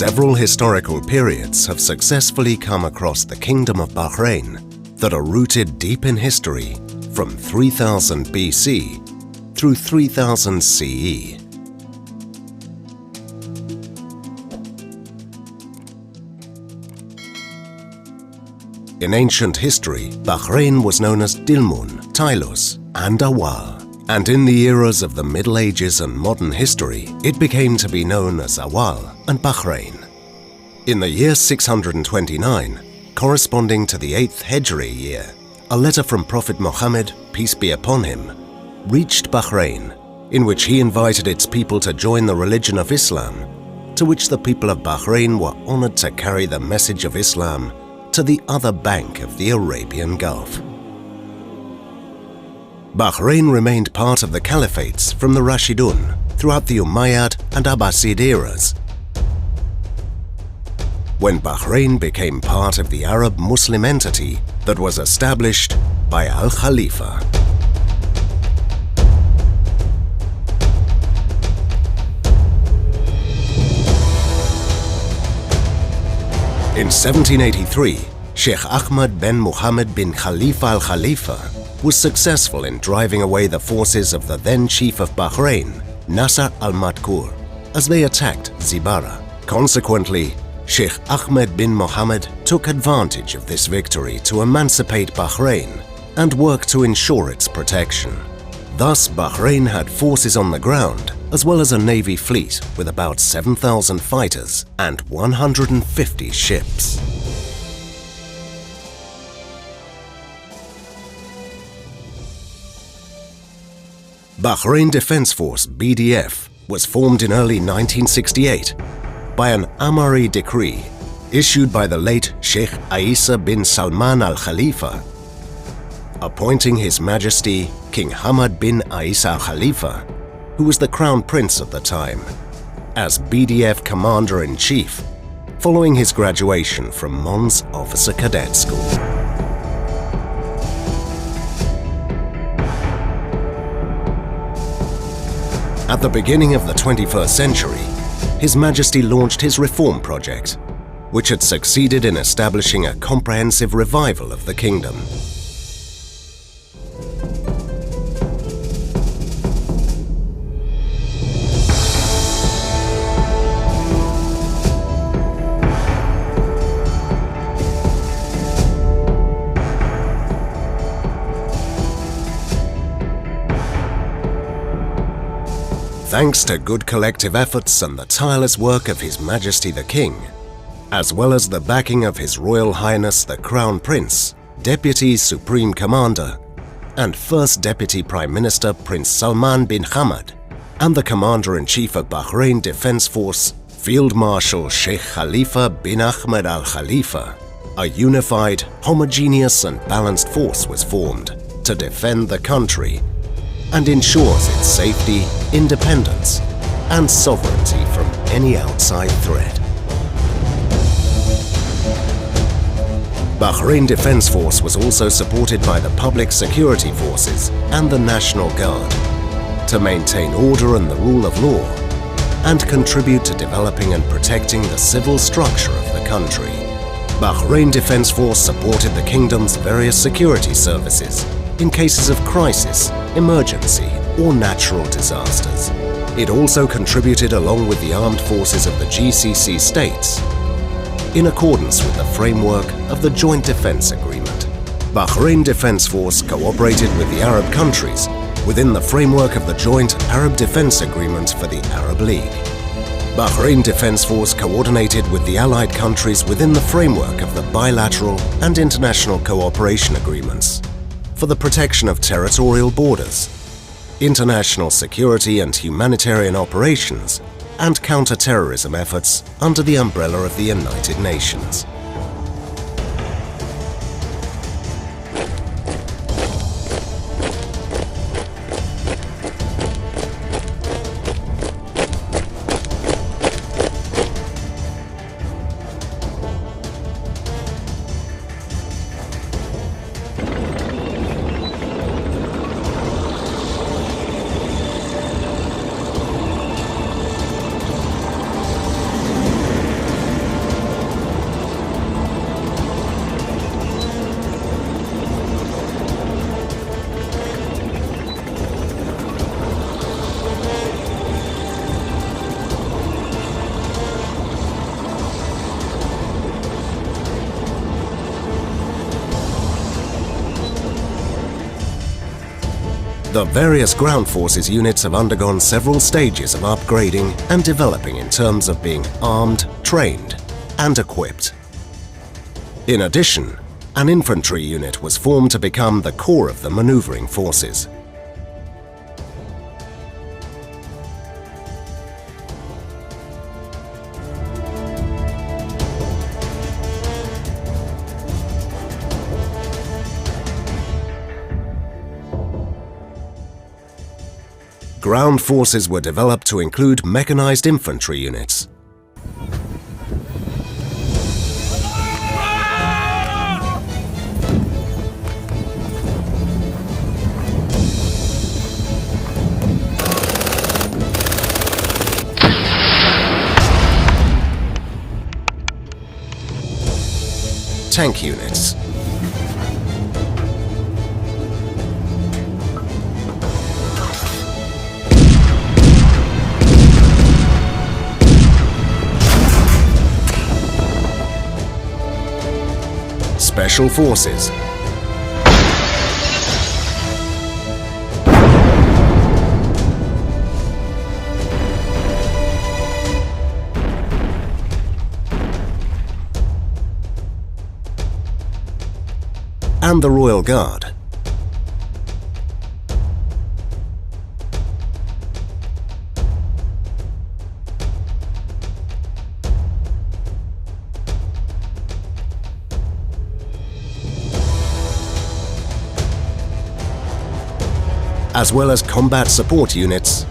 Several historical periods have successfully come across the Kingdom of Bahrain that are rooted deep in history from 3000 BC through 3000 CE. In ancient history, Bahrain was known as Dilmun, Tailus, and Awal, and in the eras of the Middle Ages and modern history, it became to be known as Awal and Bahrain. In the year 629, corresponding to the 8th Hijri year, a letter from Prophet Muhammad, peace be upon him, reached Bahrain, in which he invited its people to join the religion of Islam, to which the people of Bahrain were honored to carry the message of Islam to the other bank of the Arabian Gulf. Bahrain remained part of the caliphates from the Rashidun throughout the Umayyad and Abbasid eras. When Bahrain became part of the Arab Muslim entity that was established by Al-Khalifa. In 1783, Sheikh Ahmed bin Muhammad bin Khalifa al-Khalifa was successful in driving away the forces of the then Chief of Bahrain, Nasser al-Madkur, as they attacked Zibara. Consequently, Sheikh Ahmed bin Mohammed took advantage of this victory to emancipate Bahrain and work to ensure its protection. Thus, Bahrain had forces on the ground as well as a navy fleet with about 7,000 fighters and 150 ships. Bahrain Defence Force (BDF) was formed in early 1968 by an Amari decree issued by the late Sheikh Isa bin Salman al-Khalifa, appointing His Majesty King Hamad bin Isa al-Khalifa, who was the Crown Prince at the time, as BDF Commander-in-Chief, following his graduation from Mons Officer Cadet School. At the beginning of the 21st century, His Majesty launched his reform project, which had succeeded in establishing a comprehensive revival of the kingdom. Thanks to good collective efforts and the tireless work of His Majesty the King, as well as the backing of His Royal Highness the Crown Prince, Deputy Supreme Commander, and First Deputy Prime Minister Prince Salman bin Hamad, and the Commander-in-Chief of Bahrain Defence Force, Field Marshal Sheikh Khalifa bin Ahmed al-Khalifa, a unified, homogeneous and balanced force was formed to defend the country and ensures its safety, independence, and sovereignty from any outside threat. Bahrain Defence Force was also supported by the public security forces and the National Guard to maintain order and the rule of law and contribute to developing and protecting the civil structure of the country. Bahrain Defence Force supported the kingdom's various security services in cases of crisis, emergency, or natural disasters. It also contributed along with the armed forces of the GCC states in accordance with the framework of the Joint Defence Agreement. Bahrain Defence Force cooperated with the Arab countries within the framework of the Joint Arab Defence Agreement for the Arab League. Bahrain Defence Force coordinated with the allied countries within the framework of the bilateral and international cooperation agreements for the protection of territorial borders, international security and humanitarian operations, and counter-terrorism efforts under the umbrella of the United Nations. The various ground forces units have undergone several stages of upgrading and developing in terms of being armed, trained, and equipped. In addition, an infantry unit was formed to become the core of the maneuvering forces. Ground forces were developed to include mechanized infantry units. Tank units. Special Forces. And the Royal Guard. As well as combat support units,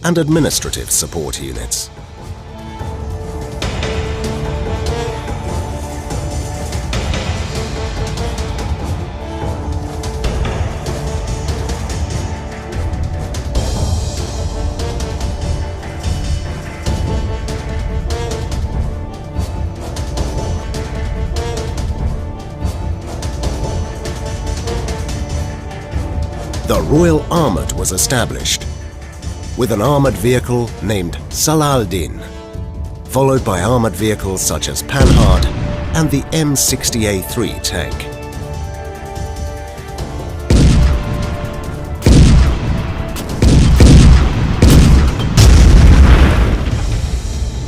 and administrative support units. The Royal Armoured was established, with an armoured vehicle named Salah-al-Din, followed by armoured vehicles such as Panhard and the M60A3 tank.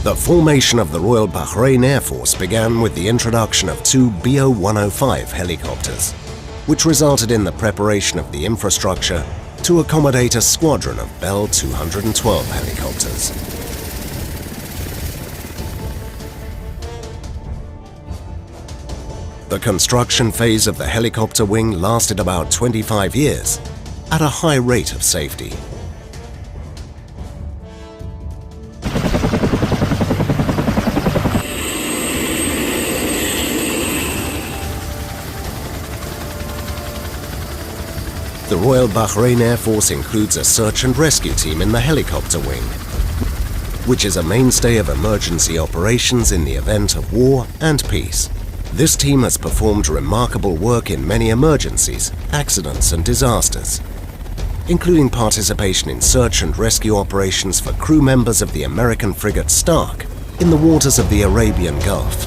The formation of the Royal Bahrain Air Force began with the introduction of two BO-105 helicopters, which resulted in the preparation of the infrastructure to accommodate a squadron of Bell 212 helicopters. The construction phase of the helicopter wing lasted about 25 years at a high rate of safety. The Royal Bahrain Air Force includes a search and rescue team in the helicopter wing, which is a mainstay of emergency operations in the event of war and peace. This team has performed remarkable work in many emergencies, accidents and disasters, including participation in search and rescue operations for crew members of the American frigate Stark in the waters of the Arabian Gulf.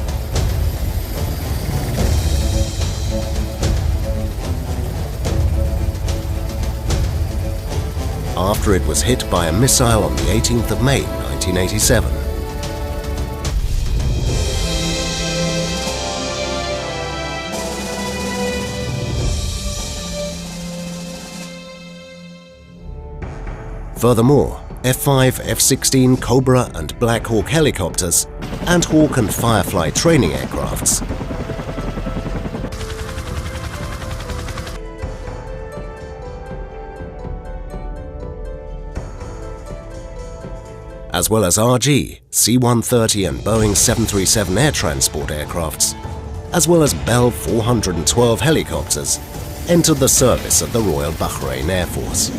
After it was hit by a missile on the 18th of May, 1987. Furthermore, F-5, F-16 Cobra and Black Hawk helicopters and Hawk and Firefly training aircrafts. As well as RG, C-130 and Boeing 737 air transport aircrafts, as well as Bell 412 helicopters, entered the service of the Royal Bahrain Air Force.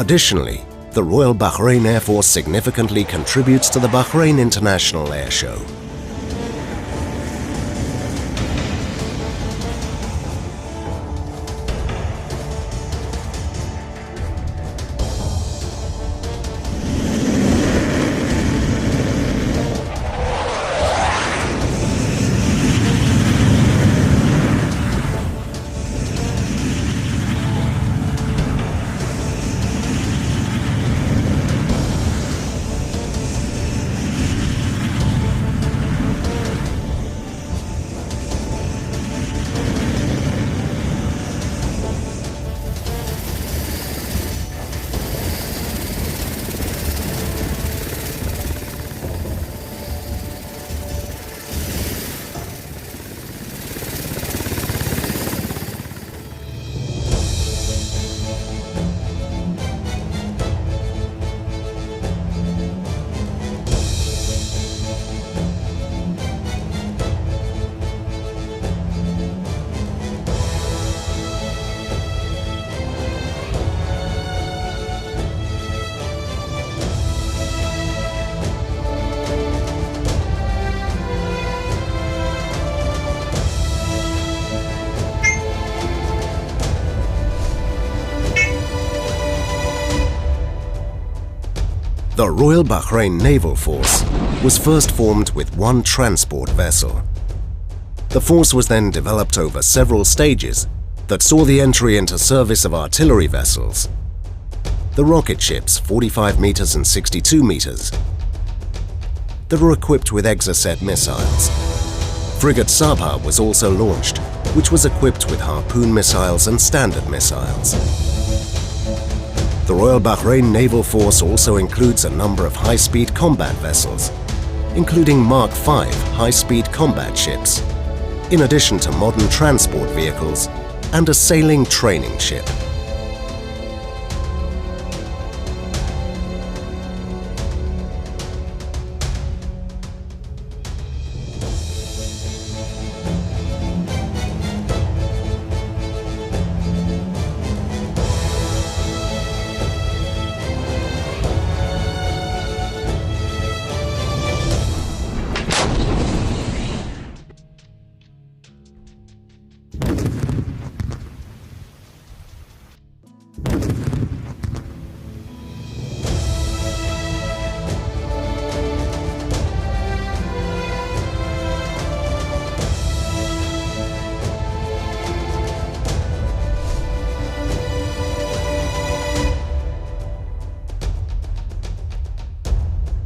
Additionally, the Royal Bahrain Air Force significantly contributes to the Bahrain International Air Show. The Royal Bahrain Naval Force was first formed with one transport vessel. The force was then developed over several stages that saw the entry into service of artillery vessels. The rocket ships 45 meters and 62 meters that were equipped with Exocet missiles. Frigate Sabha was also launched, which was equipped with Harpoon missiles and Standard missiles. The Royal Bahrain Naval Force also includes a number of high-speed combat vessels, including Mark V high-speed combat ships, in addition to modern transport vehicles and a sailing training ship.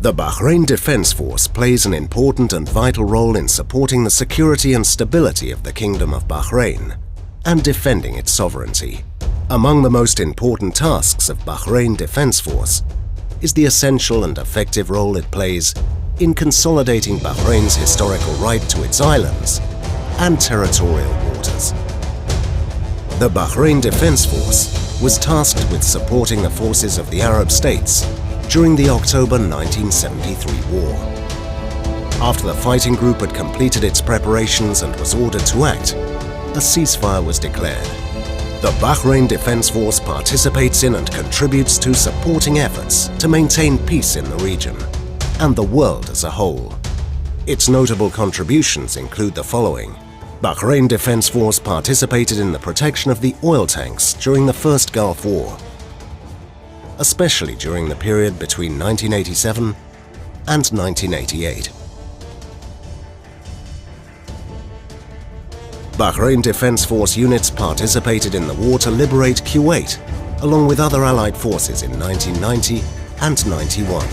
The Bahrain Defence Force plays an important and vital role in supporting the security and stability of the Kingdom of Bahrain and defending its sovereignty. Among the most important tasks of Bahrain Defence Force is the essential and effective role it plays in consolidating Bahrain's historical right to its islands and territorial waters. The Bahrain Defence Force was tasked with supporting the forces of the Arab states during the October 1973 war. After the fighting group had completed its preparations and was ordered to act, a ceasefire was declared. The Bahrain Defence Force participates in and contributes to supporting efforts to maintain peace in the region and the world as a whole. Its notable contributions include the following. Bahrain Defence Force participated in the protection of the oil tanks during the First Gulf War, especially during the period between 1987 and 1988. Bahrain Defence Force units participated in the war to liberate Kuwait, along with other Allied forces in 1990 and 91.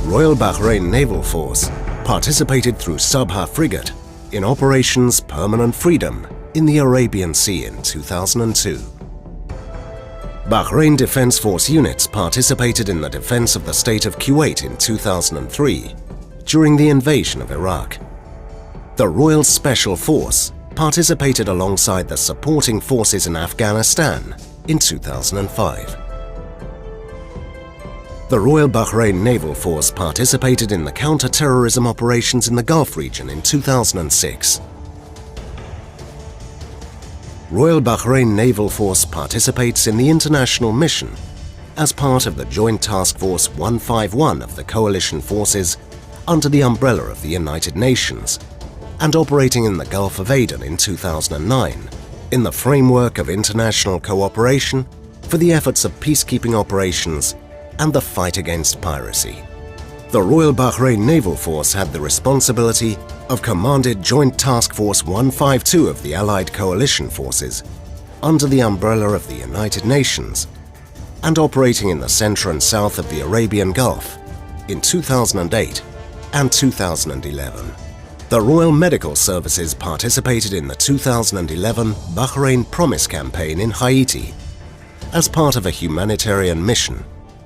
Royal Bahrain Naval Force participated through Sabha frigate in Operations Permanent Freedom in the Arabian Sea in 2002. Bahrain Defence Force units participated in the defence of the state of Kuwait in 2003 during the invasion of Iraq. The Royal Special Force participated alongside the supporting forces in Afghanistan in 2005. The Royal Bahrain Naval Force participated in the counter-terrorism operations in the Gulf region in 2006. Royal Bahrain Naval Force participates in the international mission as part of the Joint Task Force 151 of the coalition forces under the umbrella of the United Nations and operating in the Gulf of Aden in 2009 in the framework of international cooperation for the efforts of peacekeeping operations and the fight against piracy. The Royal Bahrain Naval Force had the responsibility of commanded Joint Task Force 152 of the Allied coalition forces under the umbrella of the United Nations and operating in the center and south of the Arabian Gulf in 2008 and 2011. The Royal Medical Services participated in the 2011 Bahrain Promise campaign in Haiti as part of a humanitarian mission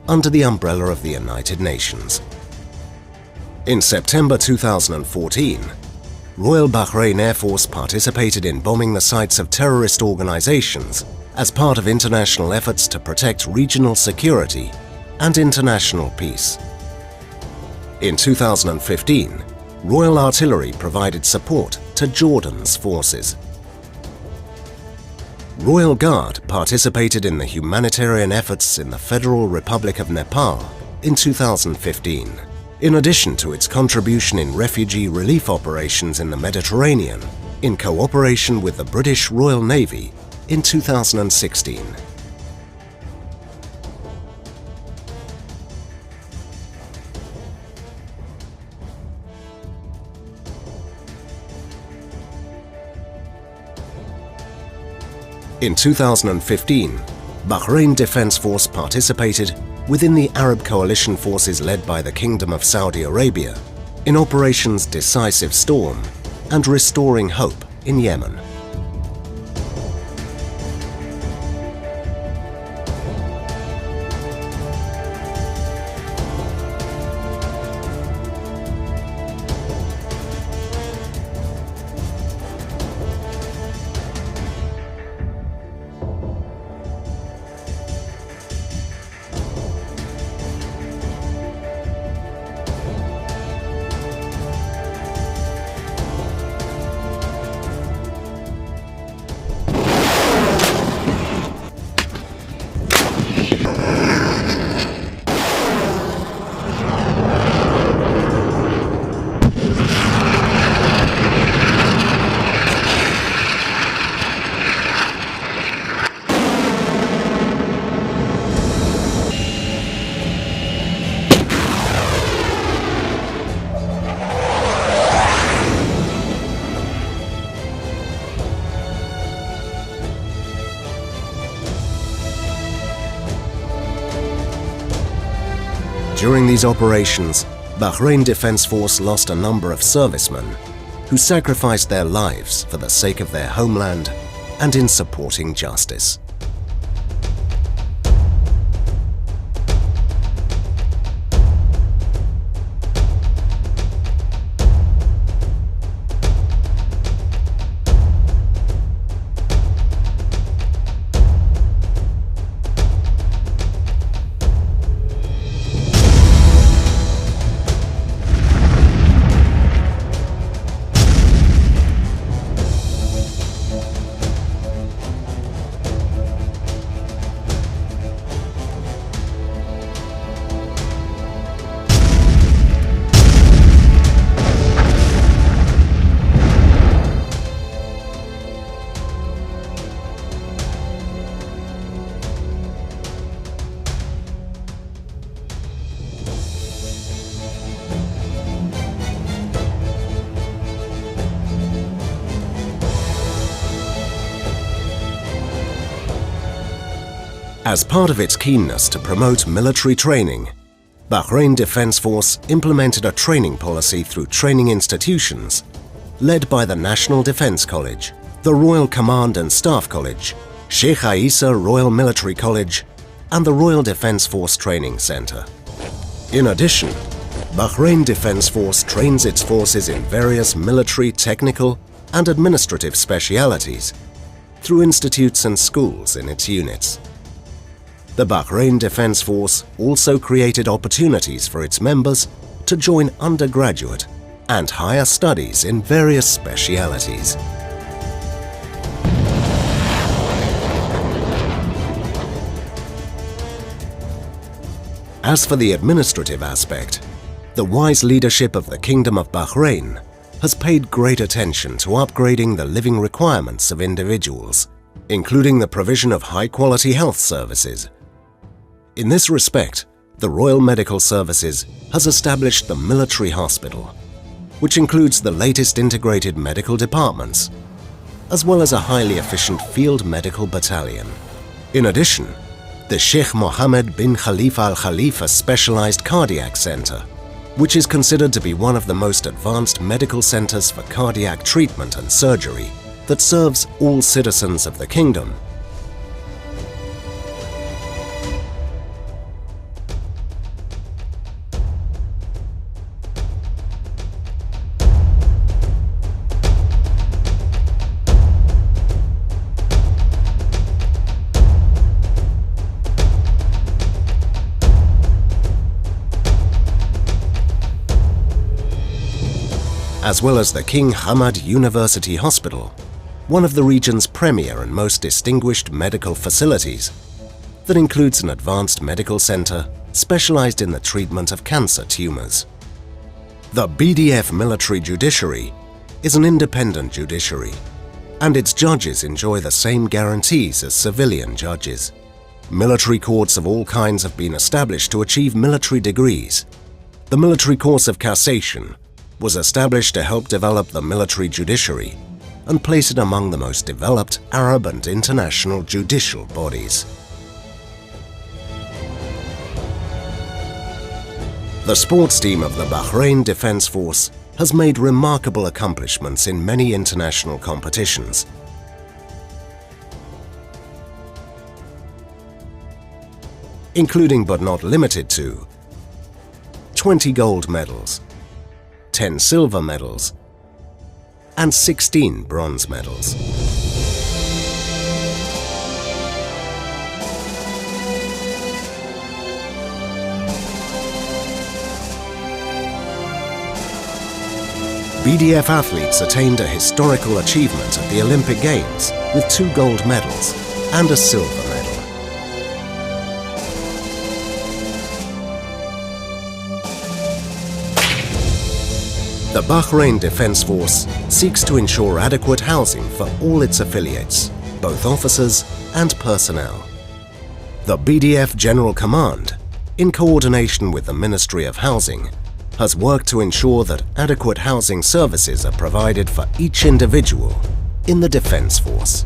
under the umbrella of the United Nations. In September 2014, Royal Bahrain Air Force participated in bombing the sites of terrorist organizations as part of international efforts to protect regional security and international peace. In 2015, Royal Artillery provided support to Jordan's forces. Royal Guard participated in the humanitarian efforts in the Federal Republic of Nepal in 2015. In addition to its contribution in refugee relief operations in the Mediterranean, in cooperation with the British Royal Navy in 2016. In 2015, Bahrain Defence Force participated within the Arab coalition forces led by the Kingdom of Saudi Arabia in Operations Decisive Storm and Restoring Hope in Yemen. During these operations, Bahrain Defence Force lost a number of servicemen who sacrificed their lives for the sake of their homeland and in supporting justice. As part of its keenness to promote military training, Bahrain Defence Force implemented a training policy through training institutions led by the National Defence College, the Royal Command and Staff College, Sheikh Isa Royal Military College, and the Royal Defence Force Training Centre. In addition, Bahrain Defence Force trains its forces in various military, technical, and administrative specialities through institutes and schools in its units. The Bahrain Defence Force also created opportunities for its members to join undergraduate and higher studies in various specialities. As for the administrative aspect, the wise leadership of the Kingdom of Bahrain has paid great attention to upgrading the living requirements of individuals, including the provision of high-quality health services. In this respect, the Royal Medical Services has established the Military Hospital, which includes the latest integrated medical departments, as well as a highly efficient field medical battalion. In addition, the Sheikh Mohammed bin Khalifa Al Khalifa Specialized Cardiac Center, which is considered to be one of the most advanced medical centers for cardiac treatment and surgery that serves all citizens of the kingdom. As well as the King Hamad University Hospital, one of the region's premier and most distinguished medical facilities that includes an advanced medical center specialized in the treatment of cancer tumors. The BDF military judiciary is an independent judiciary, and its judges enjoy the same guarantees as civilian judges. Military courts of all kinds have been established to achieve military degrees. The Military Course of Cassation was established to help develop the military judiciary and place it among the most developed Arab and international judicial bodies. The sports team of the Bahrain Defence Force has made remarkable accomplishments in many international competitions. Including but not limited to 20 gold medals, 10 silver medals, and 16 bronze medals. BDF athletes attained a historical achievement at the Olympic Games with 2 gold medals and a silver medal. The Bahrain Defence Force seeks to ensure adequate housing for all its affiliates, both officers and personnel. The BDF General Command, in coordination with the Ministry of Housing, has worked to ensure that adequate housing services are provided for each individual in the Defence Force.